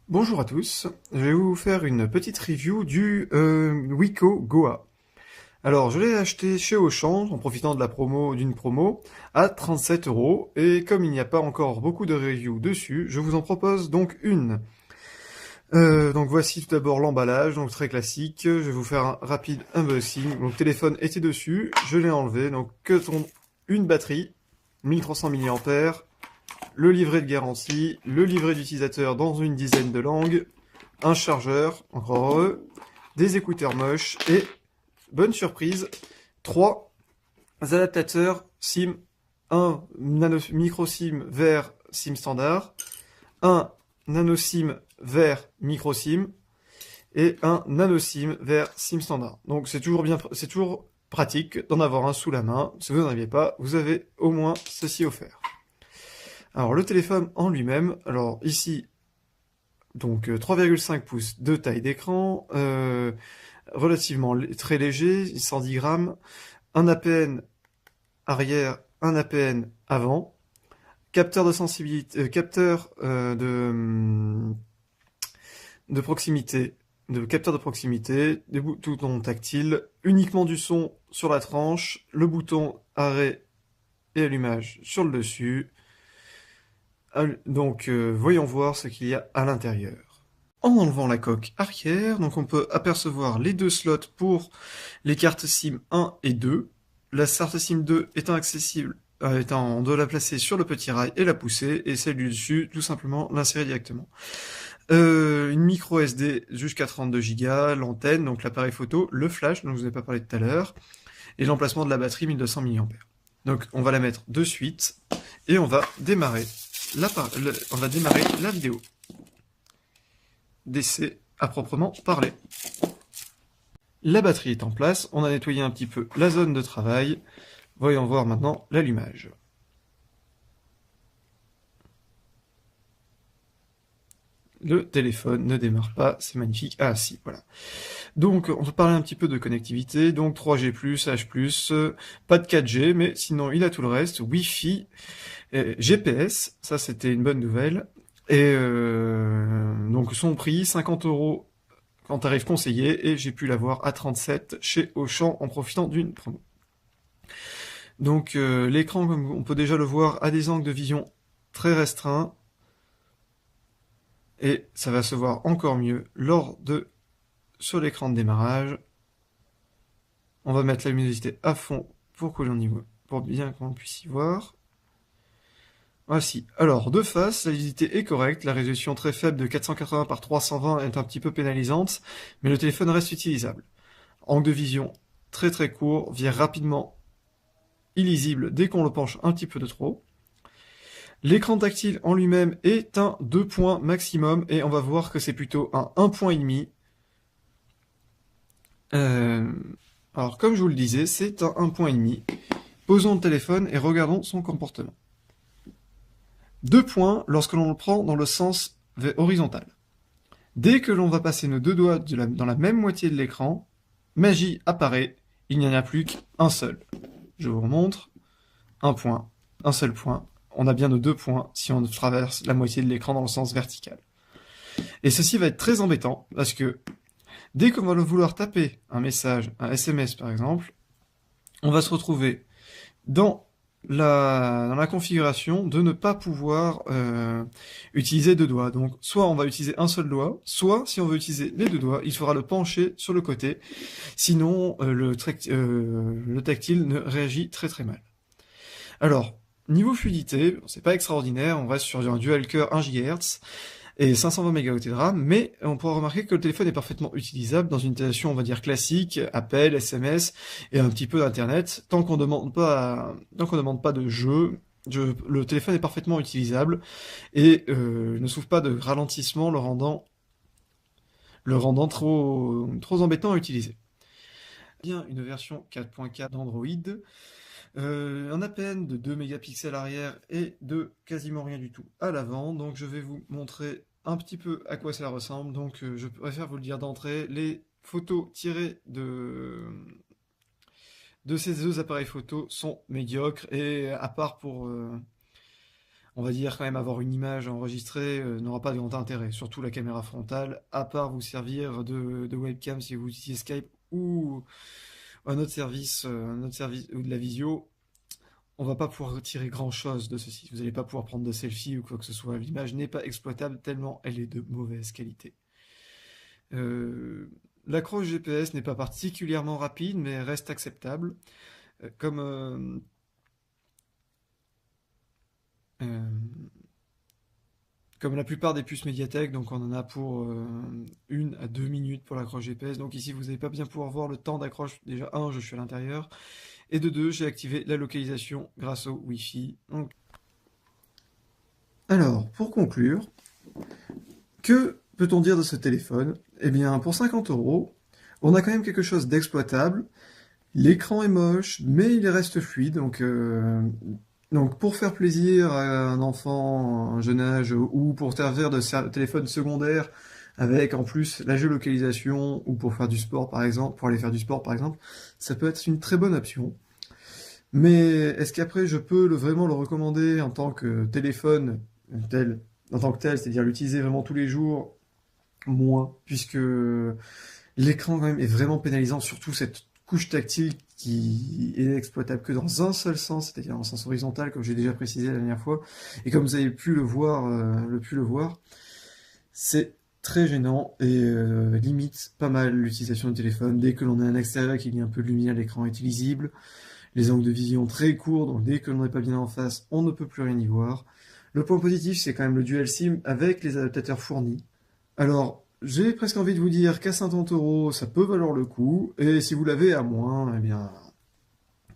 Bonjour à tous, je vais vous faire une petite review du Wiko Goa. Alors, je l'ai acheté chez Auchan en profitant de la d'une promo à 37 euros et comme il n'y a pas encore beaucoup de reviews dessus, je vous en propose donc une. Donc voici tout d'abord l'emballage, donc très classique. Je vais vous faire un rapide unboxing. Donc le téléphone était dessus, je l'ai enlevé. Donc une batterie, 1300 mAh, le livret de garantie, le livret d'utilisateur dans une dizaine de langues, un chargeur, encore heureux, des écouteurs moches et, bonne surprise, trois adaptateurs SIM, un micro SIM vers SIM standard, un nano SIM vers micro SIM et un nano SIM vers SIM standard. Donc c'est toujours pratique d'en avoir un sous la main. Si vous n'en aviez pas, vous avez au moins ceci offert. Alors le téléphone en lui-même, alors ici donc 3,5 pouces de taille d'écran, relativement très léger, 110 grammes, un APN arrière, un APN avant, capteur de sensibilité, de proximité, capteur de proximité, des boutons tactiles, uniquement du son sur la tranche, le bouton arrêt et allumage sur le dessus. Donc voyons voir ce qu'il y a à l'intérieur. En enlevant la coque arrière, donc on peut apercevoir les deux slots pour les cartes SIM 1 et 2. La carte SIM 2 étant accessible, on doit la placer sur le petit rail et la pousser, et celle du dessus, tout simplement l'insérer directement. Une micro SD jusqu'à 32 Go, l'antenne, donc l'appareil photo, le flash, dont je vous ai pas parlé tout à l'heure, et l'emplacement de la batterie 1200 mAh. Donc on va la mettre de suite, et on va démarrer la vidéo d'essai à proprement parler. La batterie est en place, on a nettoyé un petit peu la zone de travail. Voyons voir maintenant l'allumage. Le téléphone ne démarre pas, c'est magnifique. Ah si, voilà. Donc on va parler un petit peu de connectivité, donc 3G+, H+, pas de 4G, mais sinon il a tout le reste, Wi-Fi, GPS, ça c'était une bonne nouvelle, et donc son prix, 50 euros en tarif conseillé, et j'ai pu l'avoir à 37 chez Auchan en profitant d'une promo. Donc l'écran, comme on peut déjà le voir, a des angles de vision très restreints, et ça va se voir encore mieux sur l'écran de démarrage. On va mettre la luminosité à fond pour que l'on y voit, pour bien qu'on puisse y voir. Voici. Alors, de face, la luminosité est correcte, la résolution très faible de 480 par 320 est un petit peu pénalisante, mais le téléphone reste utilisable. Angle de vision très très court, vire rapidement illisible dès qu'on le penche un petit peu de trop. L'écran tactile en lui-même est un 2 points maximum, et on va voir que c'est plutôt un 1,5 points. Alors, comme je vous le disais, c'est un 1,5 points. Posons le téléphone et regardons son comportement. 2 points lorsque l'on le prend dans le sens horizontal. Dès que l'on va passer nos deux doigts dans la même moitié de l'écran, magie apparaît, il n'y en a plus qu'un seul. Je vous remontre, un point, un seul point. On a bien nos 2 points si on traverse la moitié de l'écran dans le sens vertical. Et ceci va être très embêtant parce que dès qu'on va vouloir taper un message, un SMS par exemple, on va se retrouver dans la configuration de ne pas pouvoir utiliser deux doigts. Donc soit on va utiliser un seul doigt, soit si on veut utiliser les deux doigts, il faudra le pencher sur le côté, sinon le tactile ne réagit très très mal. Alors, niveau fluidité, c'est pas extraordinaire, on reste sur un dual core 1 GHz, et 520 mégaoctets de RAM, mais on pourra remarquer que le téléphone est parfaitement utilisable dans une utilisation, on va dire, classique, appel, SMS, et un petit peu d'internet, tant qu'on demande pas de jeu. Le téléphone est parfaitement utilisable, et ne souffre pas de ralentissement, le rendant trop embêtant à utiliser. Bien une version 4.4 d'Android, un APN de 2 mégapixels arrière et de quasiment rien du tout à l'avant. Donc je vais vous montrer un petit peu à quoi cela ressemble. Donc je préfère vous le dire d'entrée, les photos tirées de ces deux appareils photo sont médiocres, et à part pour on va dire quand même avoir une image enregistrée n'aura pas de grand intérêt, surtout la caméra frontale, à part vous servir de webcam si vous utilisez Skype ou un autre service ou de la visio, on va pas pouvoir retirer grand chose de ceci. Vous n'allez pas pouvoir prendre de selfie ou quoi que ce soit. L'image n'est pas exploitable tellement elle est de mauvaise qualité. Euh, L'accroche GPS n'est pas particulièrement rapide, mais reste acceptable. Comme euh, Comme la plupart des puces Mediatek, donc on en a pour 1 à 2 minutes pour l'accroche GPS. Donc ici, vous n'allez pas bien pouvoir voir le temps d'accroche. Déjà, je suis à l'intérieur. Et de deux, j'ai activé la localisation grâce au Wi-Fi. Alors, pour conclure, que peut-on dire de ce téléphone? Eh bien, pour 50 euros, on a quand même quelque chose d'exploitable. L'écran est moche, mais il reste fluide. Donc pour faire plaisir à un enfant, un jeune âge, ou pour servir de téléphone secondaire, avec en plus la géolocalisation, ou pour faire du sport par exemple, pour aller faire du sport par exemple, ça peut être une très bonne option. Mais est-ce qu'après je peux vraiment le recommander en tant que téléphone tel, en tant que tel, c'est-à-dire l'utiliser vraiment tous les jours? Moins, puisque l'écran quand même est vraiment pénalisant, surtout cette couche tactile qui est exploitable que dans un seul sens, c'est-à-dire en sens horizontal, comme j'ai déjà précisé la dernière fois, et comme vous avez pu le voir, c'est très gênant et limite pas mal l'utilisation du téléphone. Dès que l'on est à l'extérieur, qu'il y a un peu de lumière, l'écran est illisible. Les angles de vision très courts, donc dès que l'on n'est pas bien en face, on ne peut plus rien y voir. Le point positif, c'est quand même le dual SIM avec les adaptateurs fournis. Alors, j'ai presque envie de vous dire qu'à 50 euros, ça peut valoir le coup, et si vous l'avez à moins, eh bien,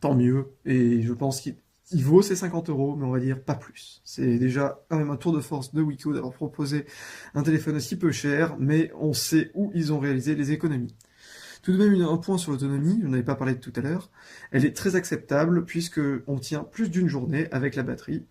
tant mieux. Et je pense qu'il vaut ces 50 euros, mais on va dire pas plus. C'est déjà quand même un tour de force de Wiko d'avoir proposé un téléphone aussi peu cher, mais on sait où ils ont réalisé les économies. Tout de même, un point sur l'autonomie, je n'en avais pas parlé tout à l'heure, elle est très acceptable puisque on tient plus d'une journée avec la batterie.